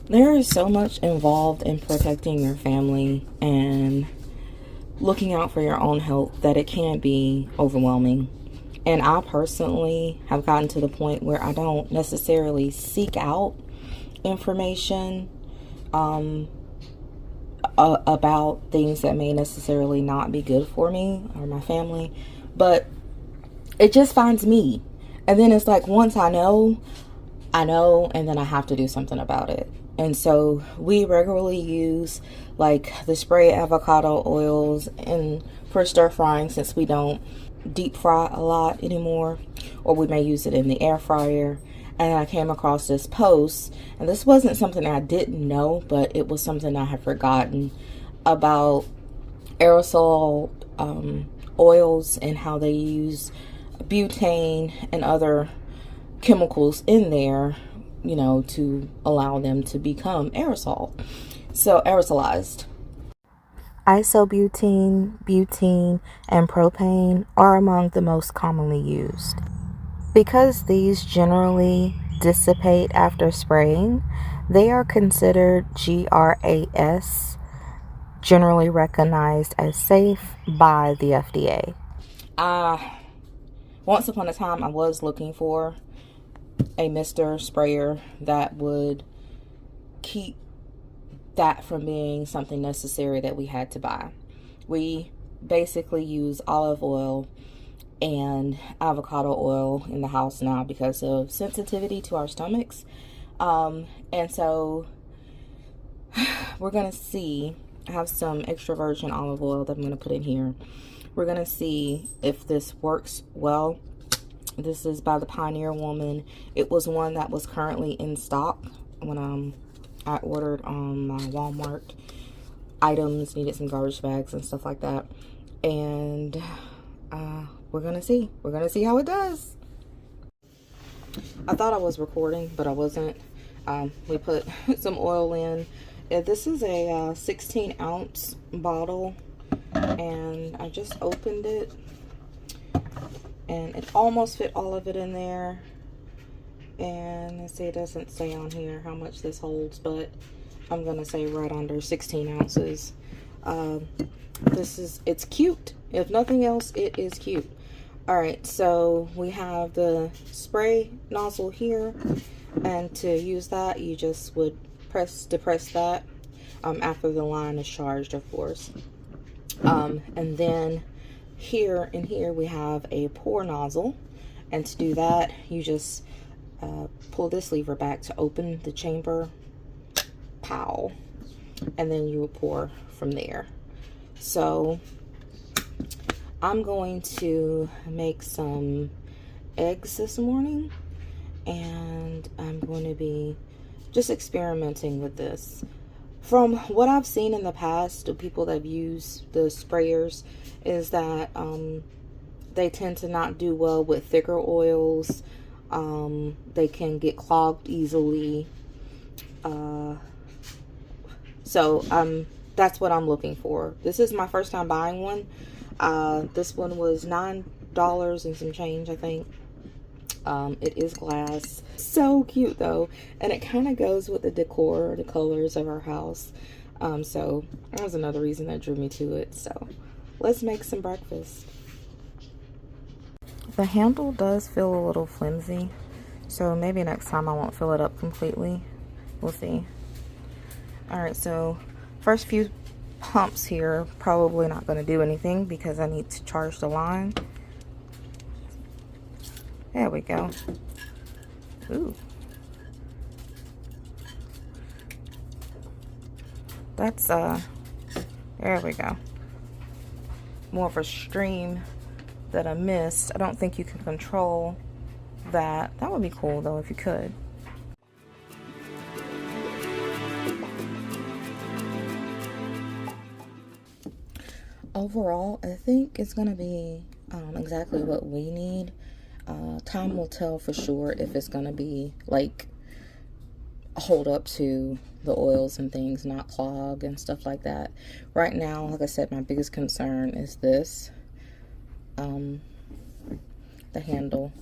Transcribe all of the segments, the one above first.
There is so much involved in protecting your family and looking out for your own health that it can be overwhelming. And I personally have gotten to the point where I don't necessarily seek out information about things that may necessarily not be good for me or my family, but it just finds me. And then it's like, once I know, and then I have to do something about it. And so we regularly use like the spray avocado oils and for stir frying, since we don't deep fry a lot anymore, or we may use it in the air fryer. And I came across this post, and this wasn't something I didn't know, but it was something I had forgotten about aerosol oils and how they use butane and other chemicals in there, you know, to allow them to become aerosolized. Isobutene, butene, and propane are among the most commonly used. Because these generally dissipate after spraying, they are considered GRAS, generally recognized as safe by the FDA. Once upon a time, I was looking for a mister sprayer that would keep that from being something necessary that we had to buy. We basically use olive oil and avocado oil in the house now because of sensitivity to our stomachs. And so we're going to see, I have some extra virgin olive oil that I'm going to put in here. We're going to see if this works well. This is by the Pioneer Woman. It was one that was currently in stock when I ordered on my Walmart items, needed some garbage bags and stuff like that. And we're gonna see how it does. I thought I was recording, but I wasn't. We put some oil in. This is a 16-ounce bottle, and I just opened it, and it almost fit all of it in there. And let's see, it doesn't say on here how much this holds, but I'm gonna say right under 16 ounces. It's cute. If nothing else, it is cute. All right, so we have the spray nozzle here, and to use that, you just would depress that after the line is charged, of course. And then here we have a pour nozzle, and to do that, you just pull this lever back to open the chamber. Pow. And then you will pour from there. So I'm going to make some eggs this morning, and I'm going to be just experimenting with this. From what I've seen in the past, the people that have used the sprayers, is that they tend to not do well with thicker oils. They can get clogged easily. So that's what I'm looking for. This is my first time buying one. This one was $9 and some change, I think. It is glass. So cute though, and it kind of goes with the decor, the colors of our house. So that was another reason that drew me to it. So let's make some breakfast. The handle does feel a little flimsy, so maybe next time I won't fill it up completely. We'll see. Alright, so first few pumps here, probably not going to do anything because I need to charge the line. There we go. Ooh. That's, there we go. More of a stream that I missed. I don't think you can control that. That would be cool though if you could. Overall, I think it's gonna be exactly what we need. Time will tell for sure if it's gonna be like hold up to the oils and things, not clog and stuff like that. Right now, like I said, my biggest concern is this, the handle,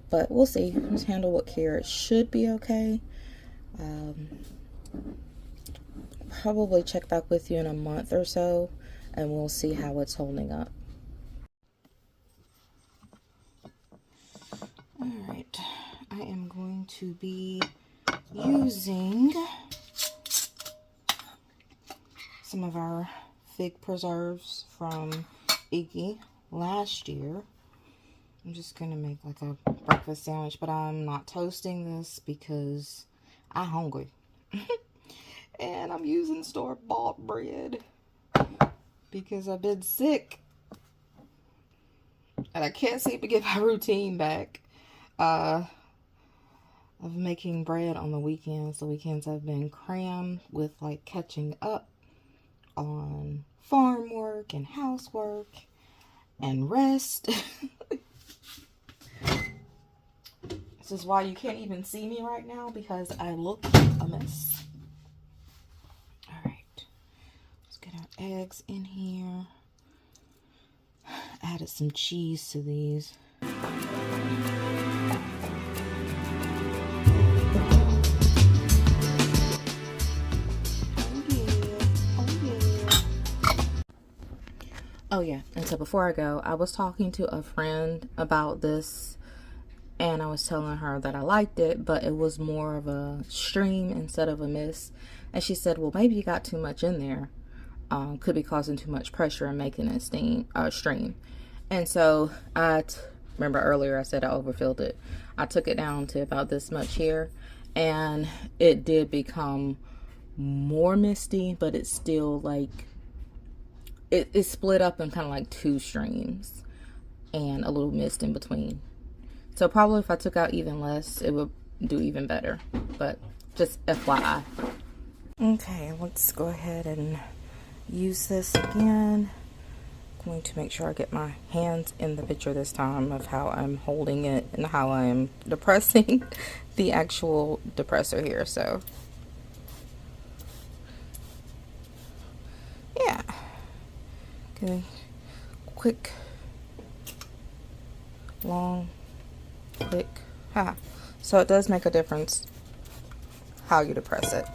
but we'll see. Just handle with care. It should be okay. probably check back with you in a month or so, and we'll see how it's holding up. Alright, I am going to be using some of our fig preserves from Iggy last year. I'm just gonna make like a breakfast sandwich, but I'm not toasting this because I'm hungry. And I'm using store-bought bread because I've been sick and I can't seem to get my routine back of making bread on the weekends. The weekends have been crammed with like catching up on farm work and housework and rest. This is why you can't even see me right now, because I look a mess. Alright, let's get our eggs in here. Added some cheese to these. Oh yeah, and so before I go, I was talking to a friend about this, and I was telling her that I liked it, but it was more of a stream instead of a mist. And she said, well, maybe you got too much in there. Could be causing too much pressure and making it stream. And so I remember earlier I said I overfilled it. I took it down to about this much here, and it did become more misty, but it's still like, it's split up in kind of like two streams and a little mist in between. So probably if I took out even less, it would do even better. But just FYI. Okay, let's go ahead and use this again. I'm going to make sure I get my hands in the picture this time of how I'm holding it and how I am depressing the actual depressor here. So yeah. Okay. Quick, long, quick. So it does make a difference how you depress it.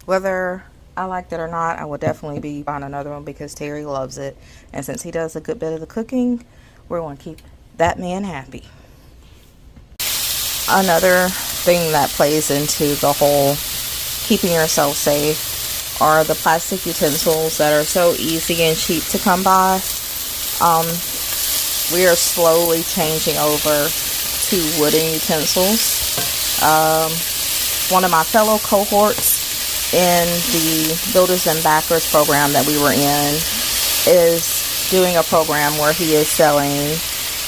Whether I liked it or not, I will definitely be buying another one because Terry loves it, and since he does a good bit of the cooking, we're going to keep that man happy. Another thing that plays into the whole keeping yourself safe are the plastic utensils that are so easy and cheap to come by. We are slowly changing over to wooden utensils. One of my fellow cohorts in the Builders and Backers program that we were in is doing a program where he is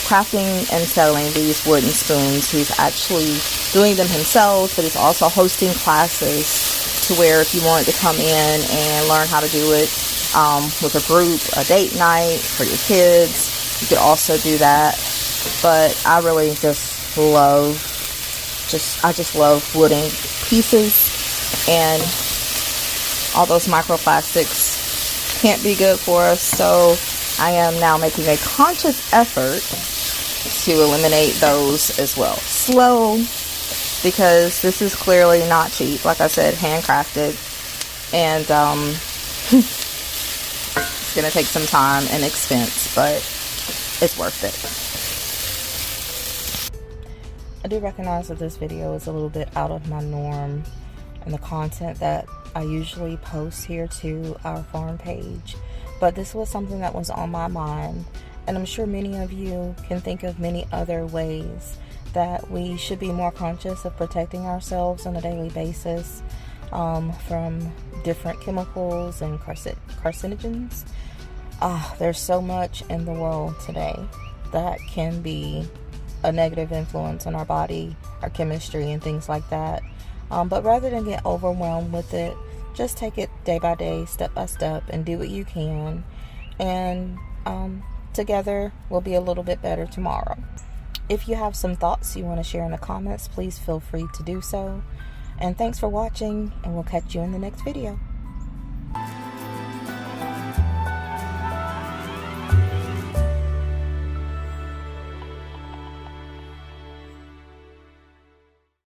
crafting and selling these wooden spoons. He's actually doing them himself, but he's also hosting classes to where if you wanted to come in and learn how to do it with a group, a date night for your kids, you could also do that. But I really just love wooden pieces, and all those microplastics can't be good for us. So I am now making a conscious effort to eliminate those as well. Slow, because this is clearly not cheap. Like I said, handcrafted, and it's gonna take some time and expense, but it's worth it. I do recognize that this video is a little bit out of my norm and the content that I usually post here to our farm page, but this was something that was on my mind, and I'm sure many of you can think of many other ways that we should be more conscious of protecting ourselves on a daily basis from different chemicals and carcinogens. There's so much in the world today that can be a negative influence on our body, our chemistry, and things like that. But rather than get overwhelmed with it, just take it day by day, step by step, and do what you can. And together we'll be a little bit better tomorrow. If you have some thoughts you want to share in the comments, please feel free to do so. And thanks for watching, and we'll catch you in the next video.